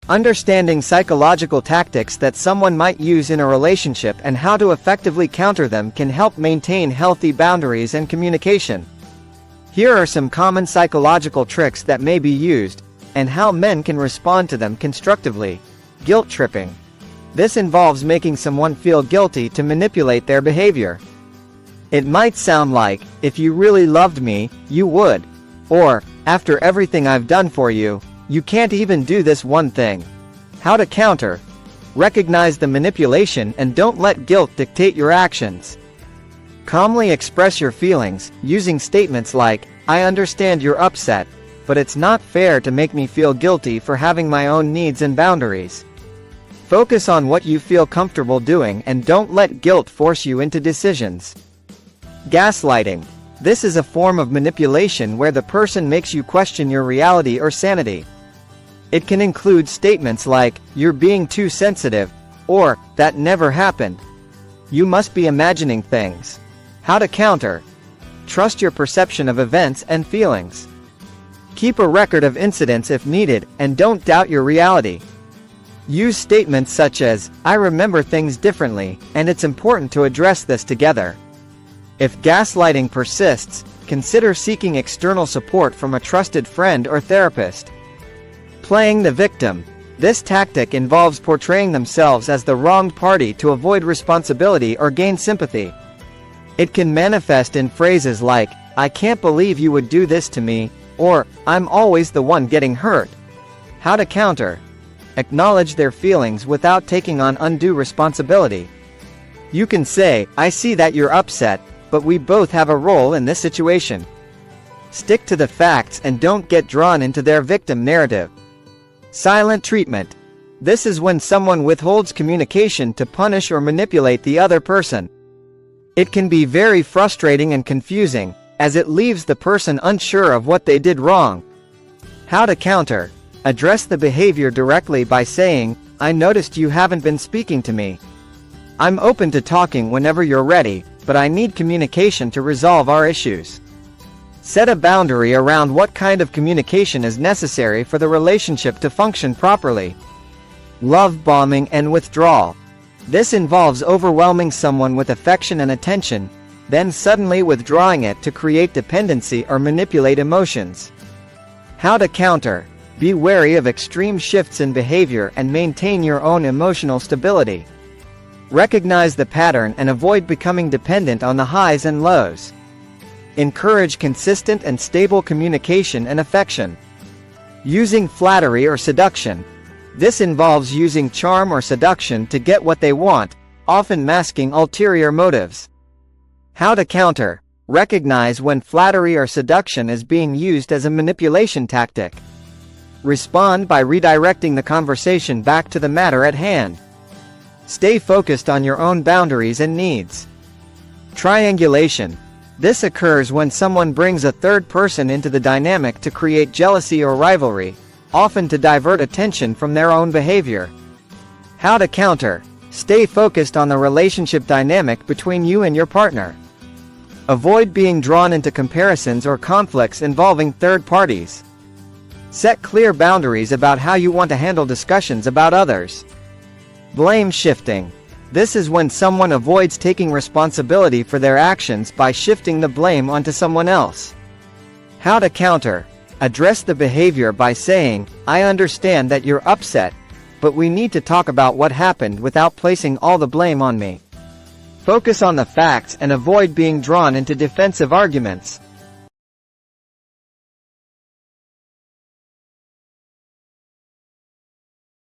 Understanding psychological tactics that someone might use in a relationship and how to effectively counter them can help maintain healthy boundaries and communication. Here are some common psychological tricks that may be used, and how men can respond to them constructively. Guilt tripping. This involves making someone feel guilty to manipulate their behavior. It might sound like, "If you really loved me, you would," or, "After everything I've done for you, you can't even do this one thing." How to counter. Recognize the manipulation and don't let guilt dictate your actions. Calmly express your feelings, using statements like, "I understand you're upset, but it's not fair to make me feel guilty for having my own needs and boundaries." Focus on what you feel comfortable doing and don't let guilt force you into decisions. Gaslighting. This is a form of manipulation where the person makes you question your reality or sanity. It can include statements like, "You're being too sensitive," or, "That never happened. You must be imagining things." How to counter. Trust your perception of events and feelings. Keep a record of incidents if needed, and don't doubt your reality. Use statements such as, "I remember things differently, and it's important to address this together." If gaslighting persists, consider seeking external support from a trusted friend or therapist. Playing the victim. This tactic involves portraying themselves as the wronged party to avoid responsibility or gain sympathy. It can manifest in phrases like, "I can't believe you would do this to me," or, "I'm always the one getting hurt." How to counter. Acknowledge their feelings without taking on undue responsibility. You can say, "I see that you're upset, but we both have a role in this situation." Stick to the facts and don't get drawn into their victim narrative. Silent treatment. This is when someone withholds communication to punish or manipulate the other person. It can be very frustrating and confusing, as it leaves the person unsure of what they did wrong. How to counter. Address the behavior directly by saying, "I noticed you haven't been speaking to me. I'm open to talking whenever you're ready, but I need communication to resolve our issues." Set a boundary around what kind of communication is necessary for the relationship to function properly. Love bombing and withdrawal. This involves overwhelming someone with affection and attention, then suddenly withdrawing it to create dependency or manipulate emotions. How to counter. Be wary of extreme shifts in behavior and maintain your own emotional stability. Recognize the pattern and avoid becoming dependent on the highs and lows. Encourage consistent and stable communication and affection. Using flattery or seduction. This involves using charm or seduction to get what they want, often masking ulterior motives. How to counter. Recognize when flattery or seduction is being used as a manipulation tactic. Respond by redirecting the conversation back to the matter at hand. Stay focused on your own boundaries and needs. Triangulation. This occurs when someone brings a third person into the dynamic to create jealousy or rivalry, often to divert attention from their own behavior. How to counter. Stay focused on the relationship dynamic between you and your partner. Avoid being drawn into comparisons or conflicts involving third parties. Set clear boundaries about how you want to handle discussions about others. Blame shifting. This is when someone avoids taking responsibility for their actions by shifting the blame onto someone else. How to counter. Address the behavior by saying, "I understand that you're upset, but we need to talk about what happened without placing all the blame on me." Focus on the facts and avoid being drawn into defensive arguments.